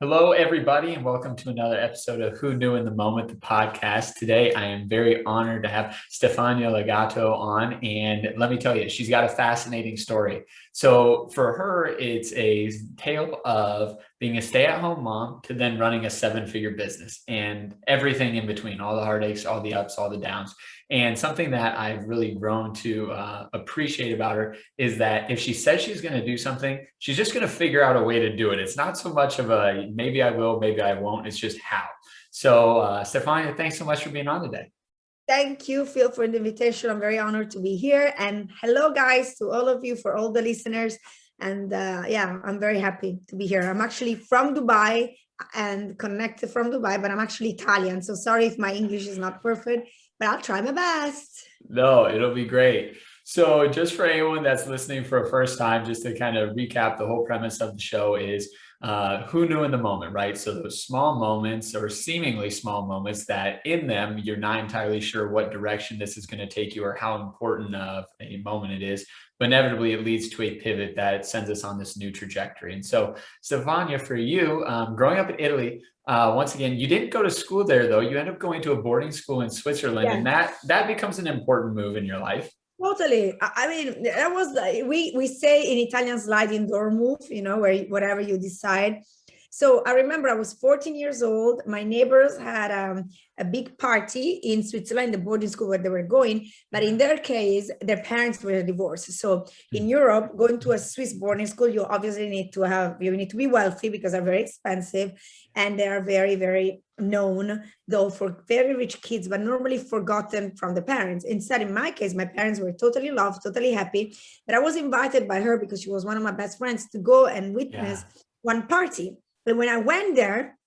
Hello, everybody, and welcome to another episode of Who Knew in the Moment, the podcast. Today, I am very honored to have Stefania Gatto on, and let me tell you, she's got a fascinating story. So, for her, it's a tale of being a stay-at-home mom to then running a seven-figure business and everything in between, all the heartaches, all the ups, all the downs. And something that I've really grown to appreciate about her is that if she says she's going to do something, she's just going to figure out a way to do it. It's not so much of a maybe I will, maybe I won't. It's just how. So, Stefania, thanks so much for being on today. Thank you, Phil, for the invitation. I'm very honored to be here. And hello, guys, to all of you, for all the listeners. And yeah, I'm very happy to be here. I'm actually from Dubai and connected from Dubai, but I'm actually Italian. So sorry if my English is not perfect, but I'll try my best. No, it'll be great. So, just for anyone that's listening for a first time, just to kind of recap, the whole premise of the show is who knew in the moment, right? So, those small moments or seemingly small moments that in them you're not entirely sure what direction this is going to take you or how important of a moment it is. But inevitably, it leads to a pivot that sends us on this new trajectory. And so, Stefania, for you, growing up in Italy, once again, you didn't go to school there, though. You end up going to a boarding school in Switzerland, and that becomes an important move in your life. Totally. I mean, that was like we say in Italian sliding door move, where whatever you decide. So I remember I was 14 years old. My neighbors had a big party in Switzerland, the boarding school where they were going. But in their case, their parents were divorced. So in Europe, going to a Swiss boarding school, you obviously need to be wealthy because they're very expensive. And they are very, very known, though, for very rich kids, but normally forgotten from the parents. Instead, in my case, my parents were totally loved, totally happy. But I was invited by her because she was one of my best friends to go and witness one party. But when I went there,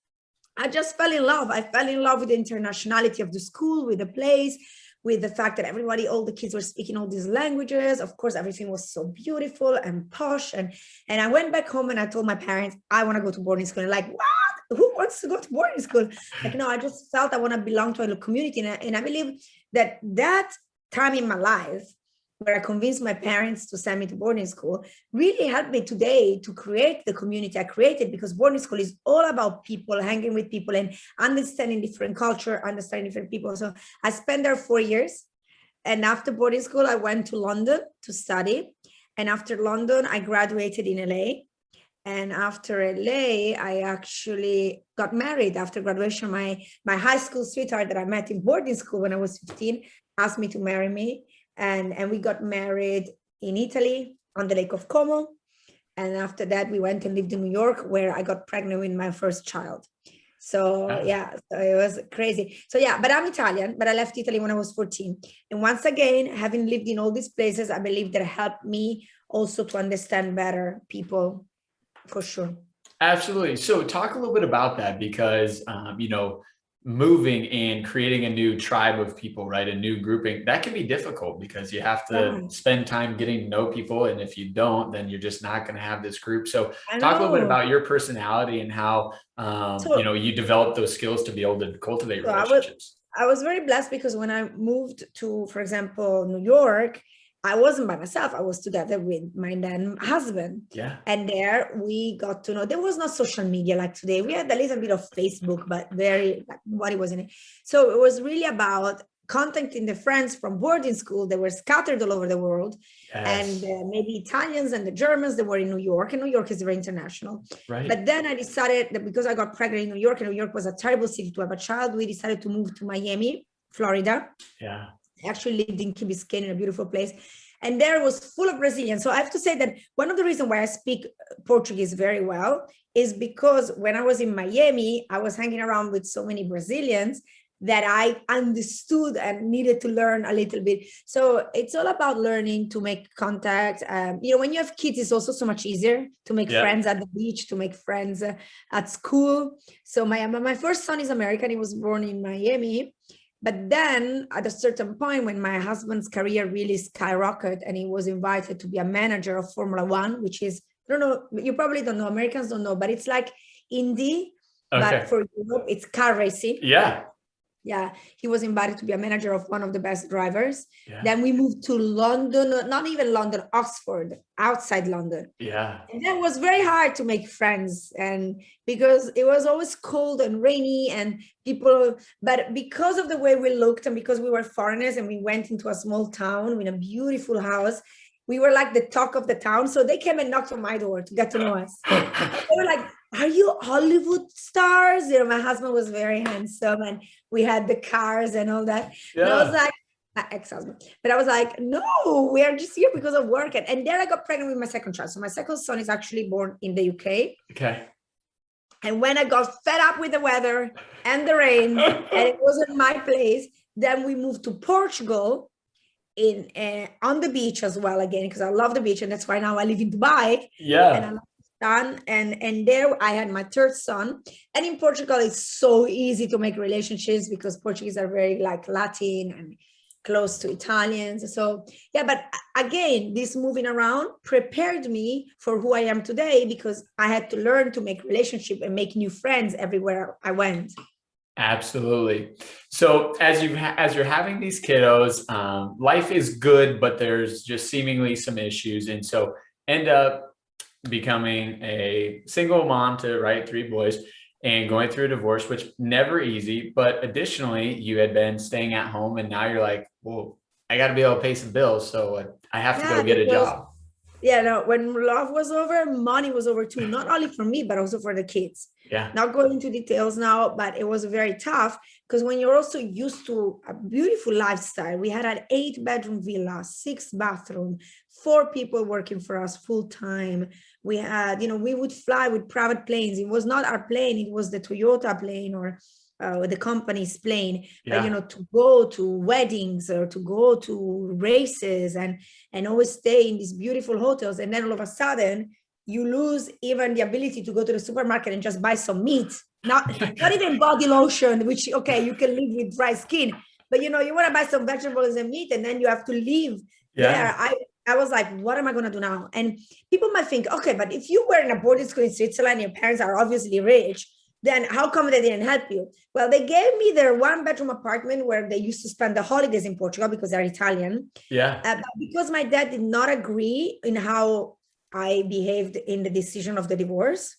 I just fell in love. I fell in love with the internationality of the school, with the place, with the fact that all the kids were speaking all these languages. Of course, everything was so beautiful and posh. And I went back home and I told my parents, I want to go to boarding school. And like, what? Who wants to go to boarding school? Like, no, I just felt I want to belong to a community. And I believe that time in my life, where I convinced my parents to send me to boarding school, really helped me today to create the community I created, because boarding school is all about people, hanging with people and understanding different culture, understanding different people. So I spent there 4 years. And after boarding school, I went to London to study. And after London, I graduated in LA. And after LA, I actually got married after graduation. My high school sweetheart that I met in boarding school when I was 15 asked me to marry me. And we got married in Italy on the Lake of Como. And after that, we went and lived in New York, where I got pregnant with my first child. So so it was crazy. So but I'm Italian, but I left Italy when I was 14. And once again, having lived in all these places, I believe that helped me also to understand better people, for sure. Absolutely. So talk a little bit about that because, moving and creating a new tribe of people, right? A new grouping, that can be difficult because you have to spend time getting to know people. And if you don't, then you're just not going to have this group. So talk a little bit about your personality and how, you develop those skills to be able to cultivate relationships. I was very blessed because when I moved to, for example, New York, I wasn't by myself. I was together with my then husband. Yeah. And there we got to know, there was no social media like today. We had a little bit of Facebook, but nobody was in it. So it was really about contacting the friends from boarding school that were scattered all over the world. Yes. And maybe Italians and the Germans that were in New York. And New York is very international. Right. But then I decided that because I got pregnant in New York, and New York was a terrible city to have a child, we decided to move to Miami, Florida. Yeah. Actually lived in Key Biscayne, in a beautiful place. And there was full of Brazilians. So I have to say that one of the reasons why I speak Portuguese very well is because when I was in Miami, I was hanging around with so many Brazilians that I understood and needed to learn a little bit. So it's all about learning to make contact. When you have kids, it's also so much easier to make friends at the beach, to make friends at school. So my first son is American. He was born in Miami. But then at a certain point, when my husband's career really skyrocketed and he was invited to be a manager of Formula One, which is, I don't know, you probably don't know, Americans don't know, but it's like Indy, but for Europe, it's car racing. Yeah. Yeah, he was invited to be a manager of one of the best drivers. Yeah. Then we moved to London, not even London, Oxford, outside London. Yeah. And then it was very hard to make friends, and because it was always cold and rainy and people, but because of the way we looked and because we were foreigners and we went into a small town with a beautiful house, we were like the talk of the town. So they came and knocked on my door to get to know us. They were like, are you Hollywood stars? You know, my husband was very handsome and we had the cars and all that. And I was Yeah. like, my ex-husband, but I was like, no, we are just here because of work. And then I got pregnant with my second child. So my second son is actually born in the UK. Okay. And when I got fed up with the weather and the rain, and it wasn't my place, then we moved to Portugal in on the beach as well again, because I love the beach, and that's why now I live in Dubai. Yeah. And I love the sun, and there I had my third son. And in Portugal, it's so easy to make relationships because Portuguese are very like Latin and close to Italians. So yeah, but again, this moving around prepared me for who I am today, because I had to learn to make relationship and make new friends everywhere I went. Absolutely. So as you're having these kiddos, life is good, but there's just seemingly some issues, and so end up becoming a single mom to three boys and going through a divorce, which never easy. But additionally, you had been staying at home, and now you're like, well, I got to be able to pay some bills, so I have to go get a job. Yeah, no, when love was over, money was over too, not only for me, but also for the kids. Yeah. Not going into details now, but it was very tough because when you're also used to a beautiful lifestyle, we had an 8-bedroom villa, 6 bathroom, 4 people working for us full time. We had, we would fly with private planes. It was not our plane, it was the Toyota plane or the company's plane, Yeah. but to go to weddings or to go to races and always stay in these beautiful hotels, and then all of a sudden you lose even the ability to go to the supermarket and just buy some meat, not even body lotion, which okay, you can live with dry skin, but you want to buy some vegetables and meat, and then you have to leave there. I was like, what am I going to do now? And people might think, okay, but if you were in a boarding school in Switzerland, your parents are obviously rich, then how come they didn't help you? Well, they gave me their 1-bedroom apartment where they used to spend the holidays in Portugal because they're Italian. Yeah. But because my dad did not agree in how I behaved in the decision of the divorce,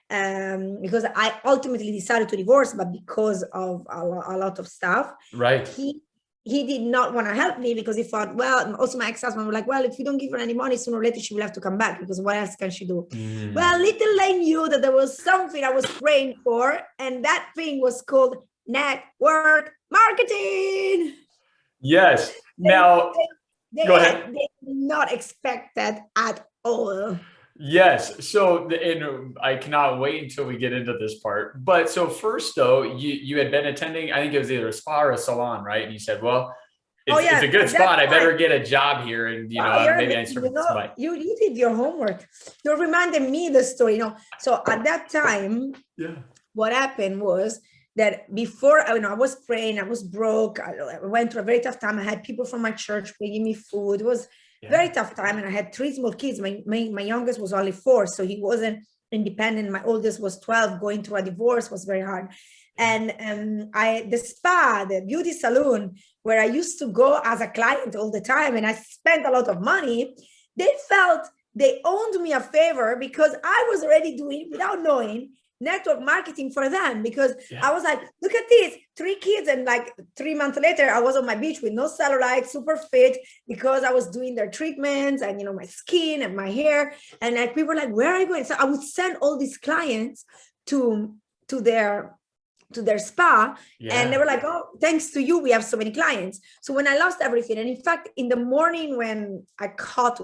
because I ultimately decided to divorce, but because of a lot of stuff. Right. He did not want to help me because he thought, well, also my ex-husband was like, well, if you don't give her any money, sooner or later she will have to come back because what else can she do? Well, little I knew that there was something I was praying for, and that thing was called network marketing. Yes. Now, go ahead. They did not expect that at all. Yes. So, and I cannot wait until we get into this part. But so first, though, you had been attending, I think it was either a spa or a salon, right? And you said, well, it's a good spot. I better get a job here. And, maybe I serve somebody. You did your homework. You reminded me the story, So at that time, what happened was that before, I was praying, I was broke. I went through a very tough time. I had people from my church bringing me food. It was very tough time. And I had 3 small kids. My youngest was only 4, so he wasn't independent. My oldest was 12. Going through a divorce was very hard. And the spa, the beauty salon, where I used to go as a client all the time, and I spent a lot of money, they felt they owed me a favor because I was already doing, without knowing, network marketing for them, because I was like, look at this, 3 kids, and like 3 months later I was on my beach with no cellulite, super fit, because I was doing their treatments and my skin and my hair, and like people were like, where are you going? So I would send all these clients to their spa, and they were like, oh, thanks to you we have so many clients. So when I lost everything, and in fact in the morning when I caught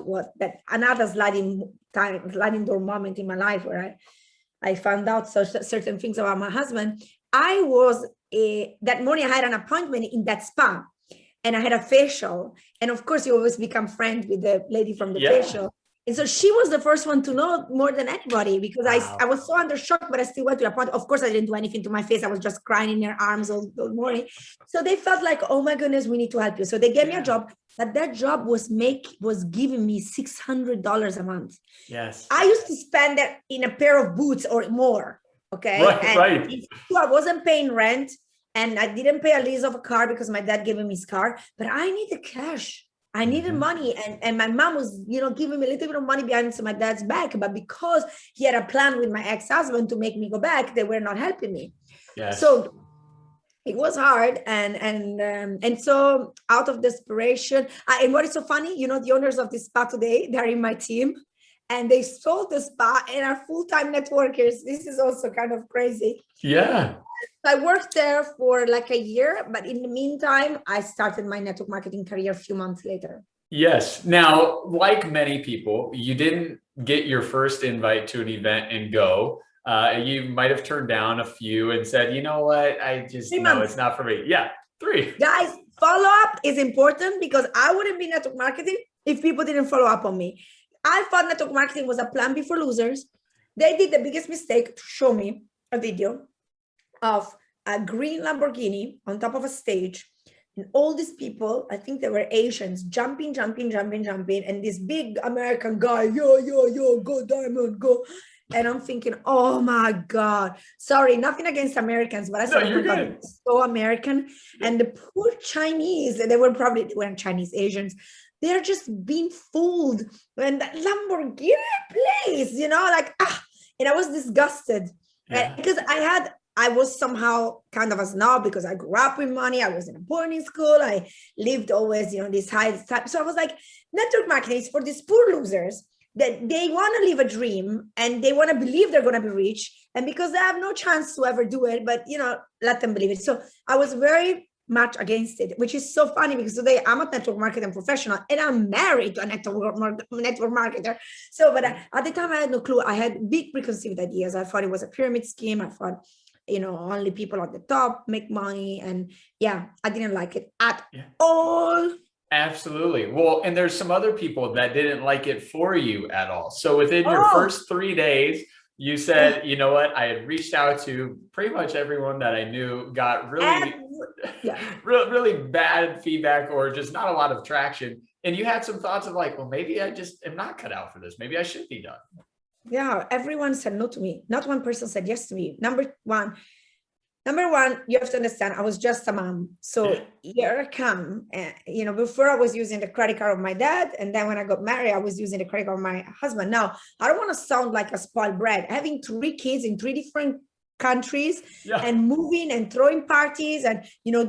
another sliding door moment in my life where I found out certain things about my husband, that morning I had an appointment in that spa, and I had a facial, and of course you always become friends with the lady from the facial. And so she was the first one to know more than anybody, because I was so under shock, but I still went to the appointment. Of course, I didn't do anything to my face. I was just crying in their arms all morning. So they felt like, oh my goodness, we need to help you. So they gave me a job, but that job was giving me $600 a month. Yes. I used to spend that in a pair of boots or more. Okay. Right. I wasn't paying rent. And I didn't pay a lease of a car because my dad gave him his car, but I needed cash. I needed money, and my mom was, giving me a little bit of money behind my dad's back. But because he had a plan with my ex-husband to make me go back, they were not helping me. Yes. So it was hard, and so out of desperation, and what is so funny, the owners of this spa today, they're in my team, and they sold the spa and are full-time networkers. This is also kind of crazy. Yeah. I worked there for like a year, but in the meantime, I started my network marketing career a few months later. Yes. Now, like many people, you didn't get your first invite to an event and go. You might have turned down a few and said, you know what, no, it's not for me. Yeah, 3. Guys, follow-up is important, because I wouldn't be network marketing if people didn't follow up on me. I thought network marketing was a plan B for losers. They did the biggest mistake to show me a video of a green Lamborghini on top of a stage, and all these people, I think they were Asians, jumping, and this big American guy, yo, go Diamond, go. And I'm thinking, oh my God, sorry, nothing against Americans, but I said, oh my God, it's so American. And the poor Chinese, they weren't Chinese, Asians, they're just being fooled. And that Lamborghini place, and I was disgusted. Because I was somehow kind of a snob, because I grew up with money. I was in a boarding school. I lived always, this high type. So I was like, network marketing is for these poor losers that they want to live a dream and they want to believe they're going to be rich. And because they have no chance to ever do it, but, let them believe it. So I was very much against it, which is so funny, because today I'm a network marketing professional and I'm married to a network marketer. So, but at the time I had no clue. I had big preconceived ideas. I thought it was a pyramid scheme. I thought, only people at the top make money. And I didn't like it at all. Absolutely. Well, and there's some other people that didn't like it for you at all. So within your first 3 days, you said, you know what, I had reached out to pretty much everyone that I knew, got really, really bad feedback, or just not a lot of traction. And you had some thoughts of like, well, maybe I just am not cut out for this. Maybe I should be done. Yeah, everyone said no to me. Not one person said yes to me. Number one, you have to understand, I was just a mom. So here I come. Before I was using the credit card of my dad. And then when I got married, I was using the credit card of my husband. Now, I don't want to sound like a spoiled brat. Having 3 kids in 3 different countries and moving and throwing parties and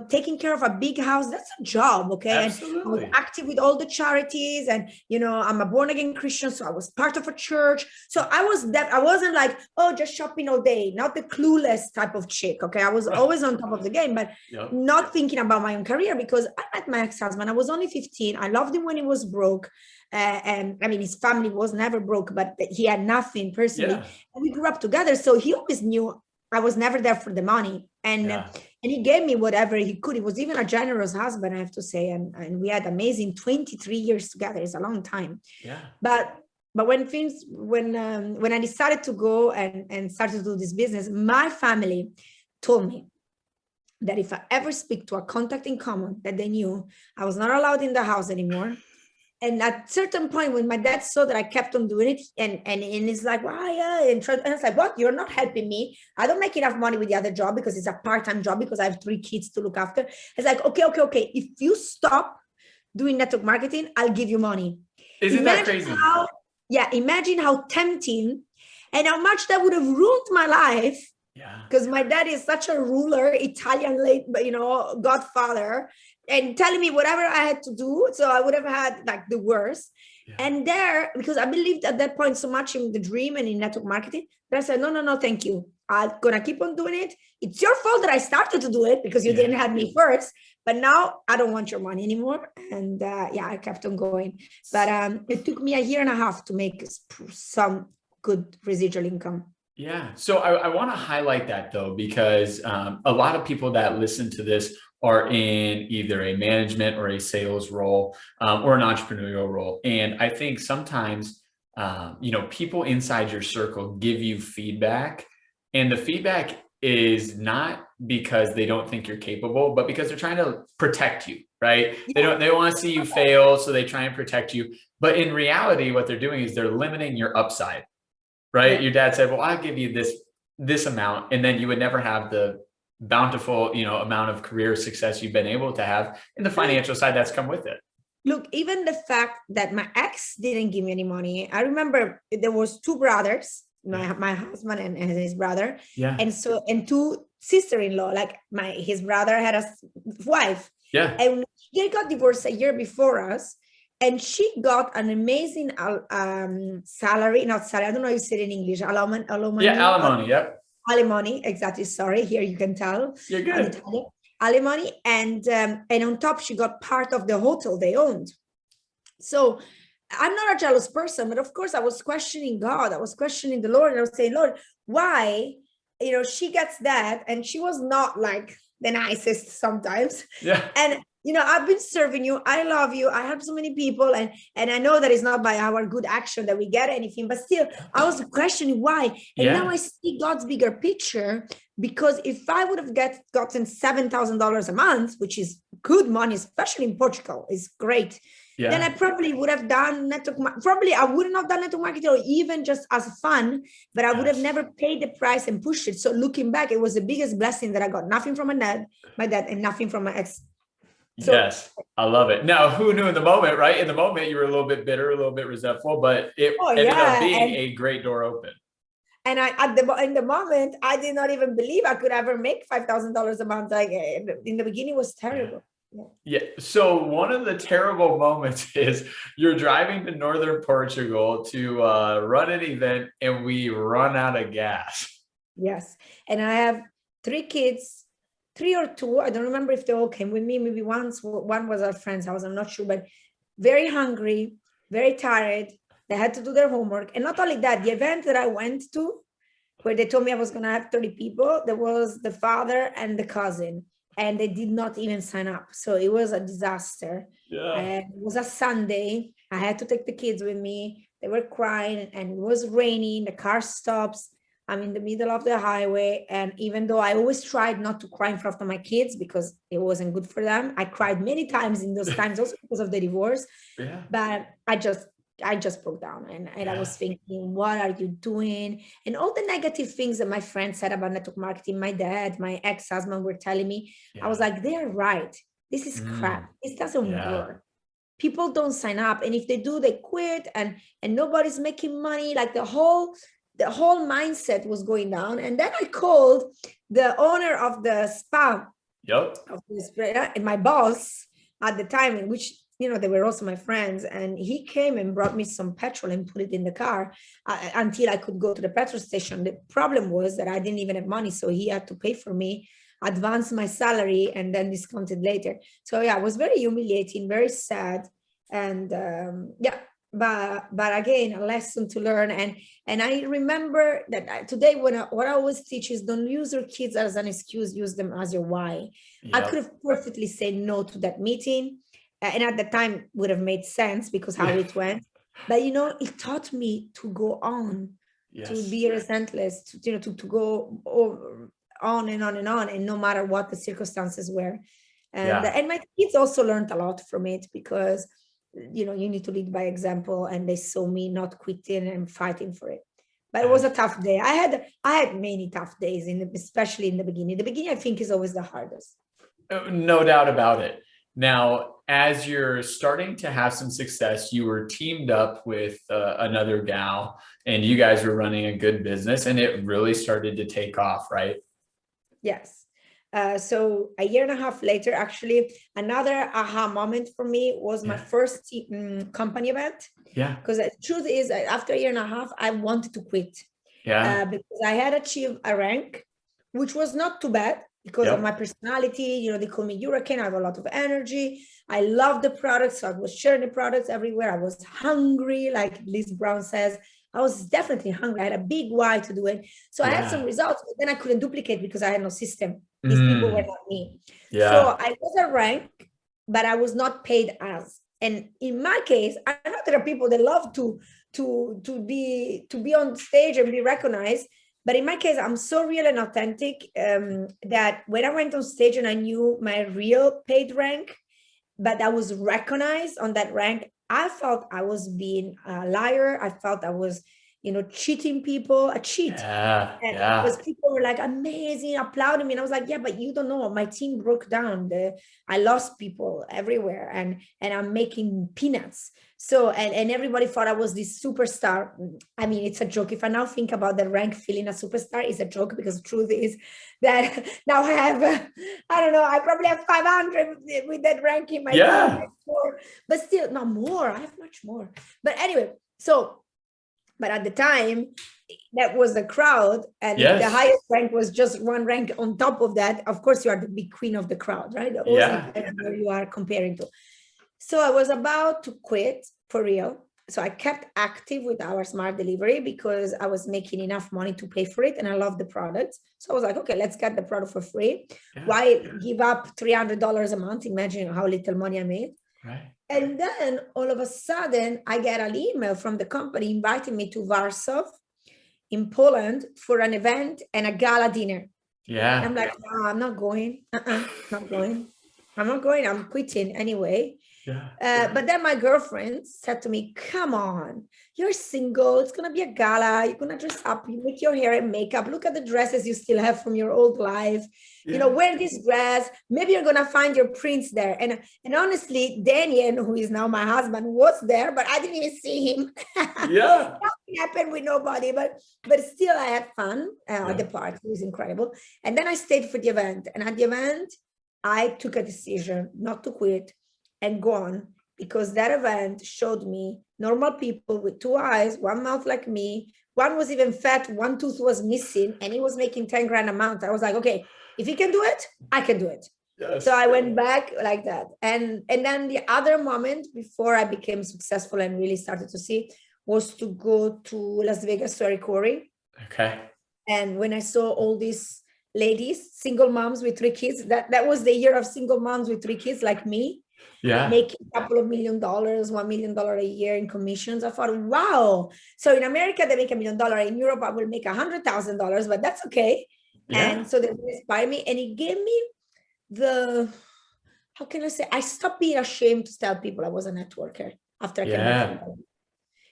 taking care of a big house, that's a job. Okay. Absolutely. And I was active with all the charities, and I'm a born-again Christian, so I was part of a church. So I wasn't like, oh, just shopping all day, not the clueless type of chick. Okay. I was always on top of the game, but not thinking about my own career, because I met my ex-husband. I was only 15. I loved him when he was broke. And I mean, his family was never broke, but he had nothing personally. And we grew up together. So he always knew I was never there for the money. And he gave me whatever he could. He was even a generous husband, I have to say. And we had amazing 23 years together. It's a long time. Yeah. But when I decided to go and start to do this business, my family told me that if I ever speak to a contact in common that they knew, I was not allowed in the house anymore. And at a certain point, when my dad saw that I kept on doing it, and he's like, why? And it's like, what? You're not helping me. I don't make enough money with the other job, because it's a part-time job, because I have 3 kids to look after. It's like, okay. If you stop doing network marketing, I'll give you money. Imagine that crazy? Imagine how tempting and how much that would have ruined my life. Yeah. Because my dad is such a ruler, Italian godfather, and telling me whatever I had to do. So I would have had like the worst. Yeah. And because I believed at that point so much in the dream and in network marketing, that I said, no, thank you. I'm going to keep on doing it. It's your fault that I started to do it, because you didn't have me first. But now I don't want your money anymore. And I kept on going. But it took me 1.5 years to make some good residual income. Yeah. So I want to highlight that, though, because a lot of people that listen to this are in either a management or a sales role or an entrepreneurial role. And I think sometimes, people inside your circle give you feedback, and the feedback is not because they don't think you're capable, but because they're trying to protect you, right? Yeah. They want to see you fail, so they try and protect you. But in reality, what they're doing is they're limiting your upside. Right. Yeah. Your dad said, well, I'll give you this amount. And then you would never have the bountiful, amount of career success you've been able to have, and the financial side that's come with it. Look, even the fact that my ex didn't give me any money. I remember there was two brothers, my husband and his brother. Yeah. And two sister-in-law, like his brother had a wife. Yeah. And they got divorced a year before us. And she got an amazing salary, not salary, I don't know if you say it in English, alimony. Yeah, alimony, yep. Alimony, exactly, sorry, here you can tell. You're good. Alimony, and on top, she got part of the hotel they owned. So I'm not a jealous person, but of course I was questioning God, I was questioning the Lord, and I was saying, Lord, why, she gets that, and she was not like the nicest sometimes. Yeah. And I've been serving you. I love you. I help so many people. And I know that it's not by our good action that we get anything, but still I was questioning why. And now I see God's bigger picture, because if I would have gotten $7,000 a month, which is good money, especially in Portugal, is great. Yeah. Then I probably would have done probably I wouldn't have done network marketing, or even just as fun, but I would have never paid the price and pushed it. So looking back, it was the biggest blessing that I got nothing from my dad, and nothing from my ex. So, yes, I love it. Now, who knew in the moment, right? In the moment, you were a little bit bitter, a little bit resentful, but it ended up being a great door open. And in the moment, I did not even believe I could ever make $5,000 a month. Like in the beginning, it was terrible. Yeah. So one of the terrible moments is you're driving to northern Portugal to run an event, and we run out of gas. Yes, and I have 3 kids. 3 or 2, I don't remember if they all came with me. Maybe one was our friend's house, I'm not sure, but very hungry, very tired. They had to do their homework. And not only that, the event that I went to, where they told me I was going to have 30 people, there was the father and the cousin, and they did not even sign up. So it was a disaster. Yeah. It was a Sunday. I had to take the kids with me. They were crying, and it was raining. The car stops. I'm in the middle of the highway. And even though I always tried not to cry in front of my kids because it wasn't good for them, I cried many times in those times, also because of the divorce. Yeah. But I just broke down, and I was thinking, what are you doing? And all the negative things that my friends said about network marketing, my dad, my ex-husband were telling me, I was like, they're right. This is crap. This doesn't work. People don't sign up. And if they do, they quit, and nobody's making money. Like the whole mindset was going down. And then I called the owner of the spa, and my boss at the time, in which, they were also my friends, and he came and brought me some petrol and put it in the car until I could go to the petrol station. The problem was that I didn't even have money, so he had to pay for me, advance my salary, and then discount it later. So it was very humiliating, very sad, and but again, a lesson to learn. And I remember that today, what I always teach is, don't use your kids as an excuse, use them as your why. I could have perfectly said no to that meeting, and at the time would have made sense because how it went, but it taught me to go on, to be relentless, to go on and on and on, and no matter what the circumstances were. And my kids also learned a lot from it, because you need to lead by example, and they saw me not quitting and fighting for it. But it was a tough day. I had many tough days, especially in the beginning. The beginning, I think, is always the hardest. No doubt about it. Now, as you're starting to have some success, you were teamed up with another gal, and you guys were running a good business, and it really started to take off, right? Yes. So a year and a half later, actually, another aha moment for me was my first company event. Yeah. Because the truth is, after a year and a half, I wanted to quit. Yeah. Because I had achieved a rank, which was not too bad because of my personality. They call me Hurricane. I have a lot of energy. I love the products. So I was sharing the products everywhere. I was hungry, like Liz Brown says. I was definitely hungry. I had a big why to do it. So I had some results, but then I couldn't duplicate because I had no system. These people were not me. Yeah. So I was a rank, but I was not paid as. And in my case, I know there are people that love to be on stage and be recognized. But in my case, I'm so real and authentic that when I went on stage and I knew my real paid rank, but I was recognized on that rank, I felt I was being a liar. I felt I was cheating people, a cheat. Yeah. And Yeah. because people were like, amazing, applauding me. And I was like, yeah, but you don't know. My team broke down. I lost people everywhere, and I'm making peanuts. So, and everybody thought I was this superstar. I mean, it's a joke. If I now think about the rank feeling a superstar, is a joke, because the truth is that now I have, I don't know, I probably have 500 with that rank in my team. But still, not more. I have much more. But anyway, but at the time, that was the crowd, and if the highest rank was just one rank on top of that, of course you are the big queen of the crowd, right? Where you are comparing to. So I was about to quit for real. So I kept active with our smart delivery because I was making enough money to pay for it, and I love the product. So I was like, okay, let's get the product for free. Why give up $300 a month? Imagine how little money I made. Right. And then all of a sudden, I get an email from the company inviting me to Warsaw in Poland for an event and a gala dinner. Yeah. And I'm like, no, I'm not going. Not going. I'm not going. I'm quitting anyway. But then my girlfriend said to me, come on, you're single. It's going to be a gala. You're going to dress up. You make your hair and makeup. Look at the dresses you still have from your old life. Wear this dress. Maybe you're going to find your prince there. And honestly, Daniel, who is now my husband, was there, but I didn't even see him. Nothing happened with nobody, but still I had fun at the party. It was incredible. And then I stayed for the event. And at the event, I took a decision not to quit and go on, because that event showed me normal people with 2 eyes, 1 mouth like me. One was even fat, 1 tooth was missing, and he was making 10 grand a month. I was like, okay, if he can do it, I can do it. So I went back like that. And then the other moment before I became successful and really started to see was to go to Las Vegas to record. Okay. And when I saw all these ladies, single moms with 3 kids, that was the year of single moms with 3 kids like me. Making a couple of $1 million, $1 million a year in commissions. I thought, wow. So in America, they make $1 million. In Europe, I will make $100,000, but that's okay. And so they inspired me, and it gave me how can I say? I stopped being ashamed to tell people I was a networker after I came back from college.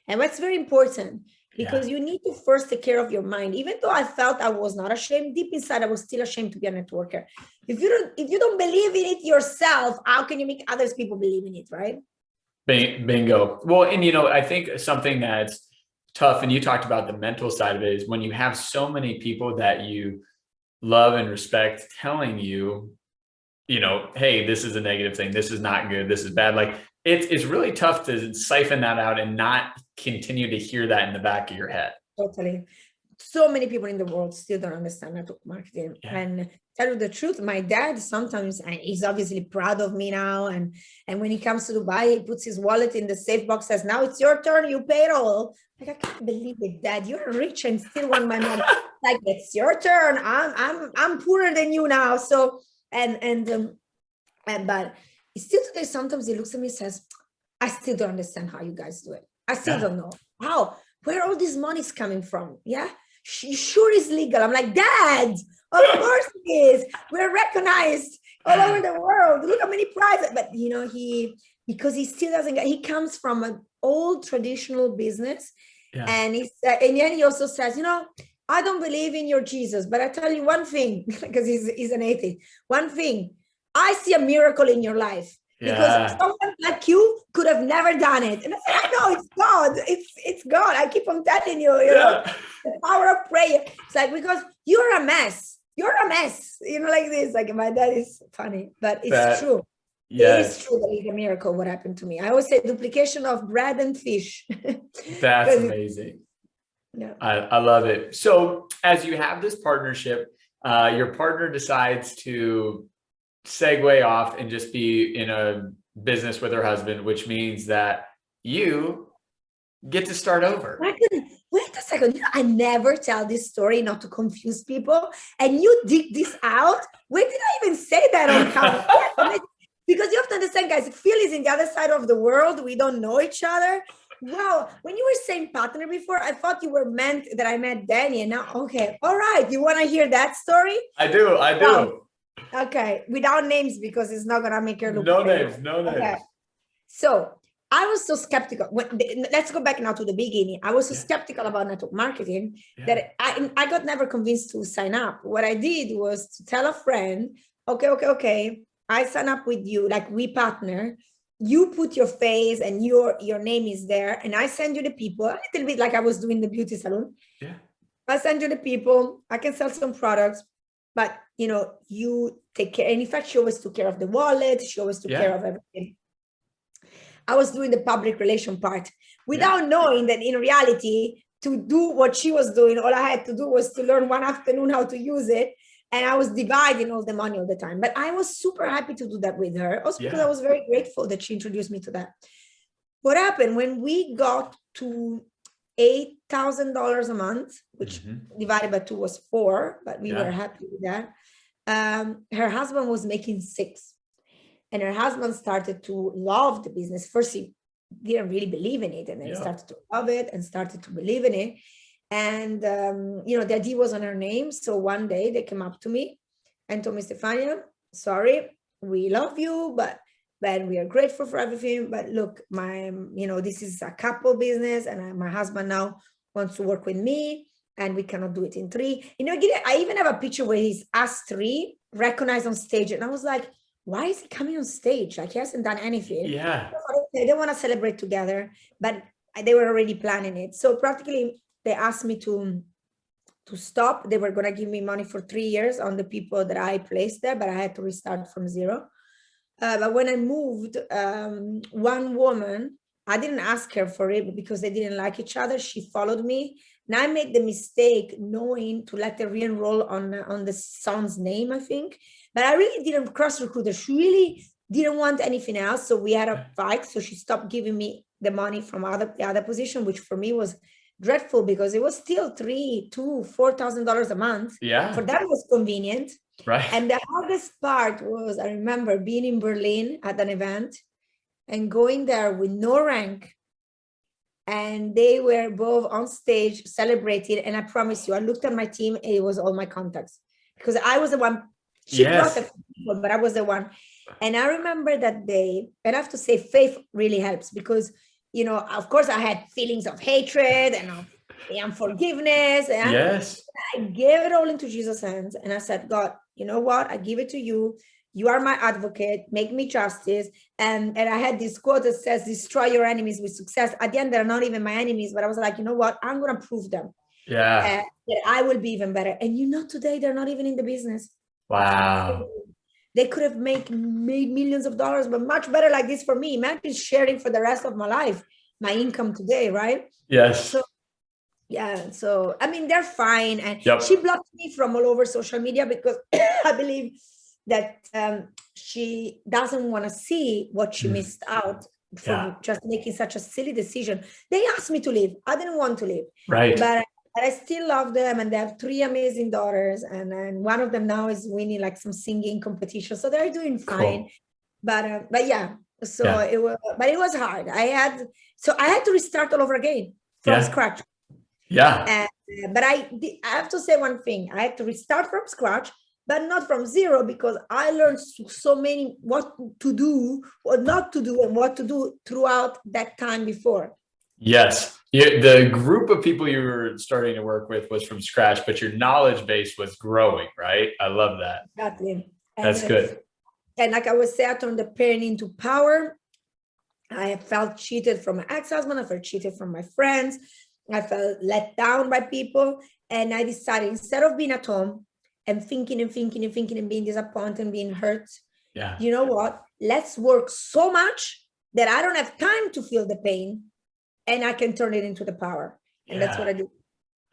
And that's very important, because you need to first take care of your mind. Even though I felt I was not ashamed, deep inside, I was still ashamed to be a networker. If you don't believe in it yourself, how can you make others people believe in it, right? Bingo. Well, and I think something that's tough, and you talked about the mental side of it, is when you have so many people that you love and respect telling you, hey, this is a negative thing. This is not good. This is bad. Like it's really tough to siphon that out and not continue to hear that in the back of your head. Totally. So many people in the world still don't understand network marketing. And tell you the truth, my dad sometimes, and he's obviously proud of me now. And when he comes to Dubai, he puts his wallet in the safe box, says, now it's your turn, you pay it all. Like, I can't believe it, Dad. You're rich and still want my money. Like, it's your turn. I'm poorer than you now. So, but still today, sometimes he looks at me and says, I still don't understand how you guys do it. I still don't know where all this money is coming from. Sure is legal. I'm like, Dad, of course it is. We're recognized all over the world. Look how many prizes. But because he still doesn't he comes from an old traditional business. And and then he also says, I don't believe in your Jesus, but I tell you one thing, because he's an atheist. One thing, I see a miracle in your life. Because someone like you could have never done it. And I said, I know, it's God. It's God. I keep on telling you, the power of prayer. It's like, because you're a mess. You're a mess. Like this. Like, my dad is funny, but it's true. It is true that it's a miracle what happened to me. I always say duplication of bread and fish. That's amazing. I love it. So as you have this partnership, your partner decides to segue off and just be in a business with her husband, which means that you get to start over. Wait a second. I never tell this story not to confuse people. And you dig this out. Where did I even say that on camera? Because you have to understand, guys, Phil is in the other side of the world. We don't know each other. Wow. When you were saying partner before, I thought you were meant that I met Danny. And now, okay. All right. You want to hear that story? I do. Wow. Okay, without names, because it's not gonna make her look. No names. Okay. So I was so skeptical. Let's go back now to the beginning. I was so Yeah. skeptical about network marketing Yeah. that I got never convinced to sign up. What I did was to tell a friend, okay, I sign up with you, like we partner. You put your face and your name is there, and I send you the people, a little bit like I was doing the beauty salon. Yeah. I send you the people, I can sell some products, but you take care. And in fact, she always took care of the wallet, she always took care of everything. I was doing the public relation part without knowing that in reality, to do what she was doing, all I had to do was to learn one afternoon how to use it. And I was dividing all the money all the time. But I was super happy to do that with her, also because I was very grateful that she introduced me to that. What happened when we got to $8,000 a month, which divided by 2 was 4, but we were happy with that. Her husband was making 6. And her husband started to love the business. First, he didn't really believe in it. And then he started to love it and started to believe in it. And, the idea was on her name. So one day they came up to me and told me, Stefania, sorry, we love you, but we are grateful for everything. But look, this is a couple business and my husband now wants to work with me and we cannot do it in 3. I even have a picture where he's us 3 recognized on stage. And I was like, why is he coming on stage? Like he hasn't done anything. Yeah. They want to celebrate together, but they were already planning it. So practically they asked me to stop. They were going to give me money for 3 years on the people that I placed there, but I had to restart from 0. But when I moved, one woman, I didn't ask her for it because they didn't like each other. She followed me. And I made the mistake knowing to let her re-enroll on the son's name, I think. But I really didn't cross-recruit her. She really didn't want anything else. So we had a fight. So she stopped giving me the money from the other position, which for me was dreadful because it was still $4,000 a month. Yeah. For them, it was convenient. Right. And the hardest part was, I remember being in Berlin at an event and going there with no rank. And they were both on stage celebrating. And I promise you, I looked at my team and it was all my contacts because I was the one. She brought the people, but I was the one. And I remember that day, and I have to say faith really helps because, of course I had feelings of hatred and of unforgiveness. And I gave it all into Jesus' hands. And I said, God, you know what? I give it to you. You are my advocate, make me justice. And I had this quote that says, destroy your enemies with success. At the end, they're not even my enemies, but I was like, you know what? I'm going to prove them. Yeah. That I will be even better. And today they're not even in the business. Wow. They could have made millions of dollars, but much better like this for me. Imagine sharing for the rest of my life, my income today, right? Yes. So, I mean, they're fine. And she blocked me from all over social media because I believe that she doesn't want to see what she missed out from just making such a silly decision. They asked me to leave. I didn't want to leave. Right. But I still love them, and they have 3 amazing daughters, and one of them now is winning like some singing competition, so they're doing fine. Cool. But yeah, so it was hard. I had to restart all over again from scratch. Yeah. But I have to say one thing: I had to restart from scratch, but not from 0, because I learned so many what to do, what not to do, and what to do throughout that time before. Yes. The group of people you were starting to work with was from scratch, but your knowledge base was growing, right? I love that. Exactly. That's good. And like I was saying, I turned the pain into power. I have felt cheated from my ex-husband. I felt cheated from my friends. I felt let down by people. And I decided, instead of being at home and thinking and being disappointed and being hurt, you know what? Let's work so much that I don't have time to feel the pain. And I can turn it into the power. And that's what I do.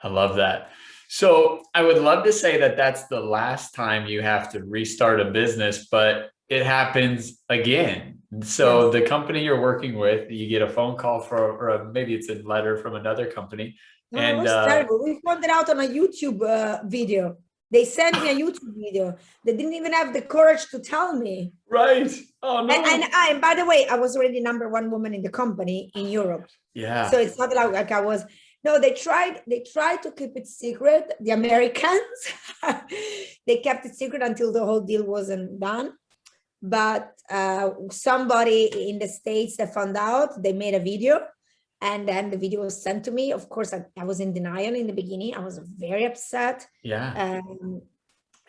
I love that. So I would love to say that that's the last time you have to restart a business, but it happens again. So the company you're working with, you get a phone call or maybe it's a letter from another company. No, it was terrible. We found it out on a YouTube video. They sent me a YouTube video. They didn't even have the courage to tell me. Right. Oh, no. And by the way, I was already #1 woman in the company in Europe. Yeah. So it's not like I was. No, they tried to keep it secret. The Americans, they kept it secret until the whole deal wasn't done. but somebody in the States that found out, they made a video, and then the video was sent to me. Of course, I was in denial in the beginning. I was very upset. Yeah.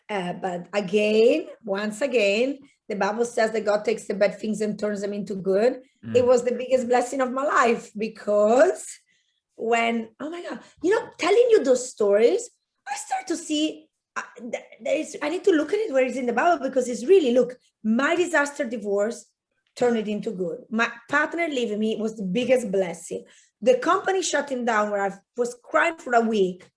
But again, once again, the Bible says that God takes the bad things and turns them into good. It Mm. was the biggest blessing of my life, because when, oh my God, telling you those stories, I start to see I need to look at it where it's in the Bible, because it's really, look, my disaster divorce turned it into good. My partner leaving me was the biggest blessing. The company shutting down, where I was crying for a week,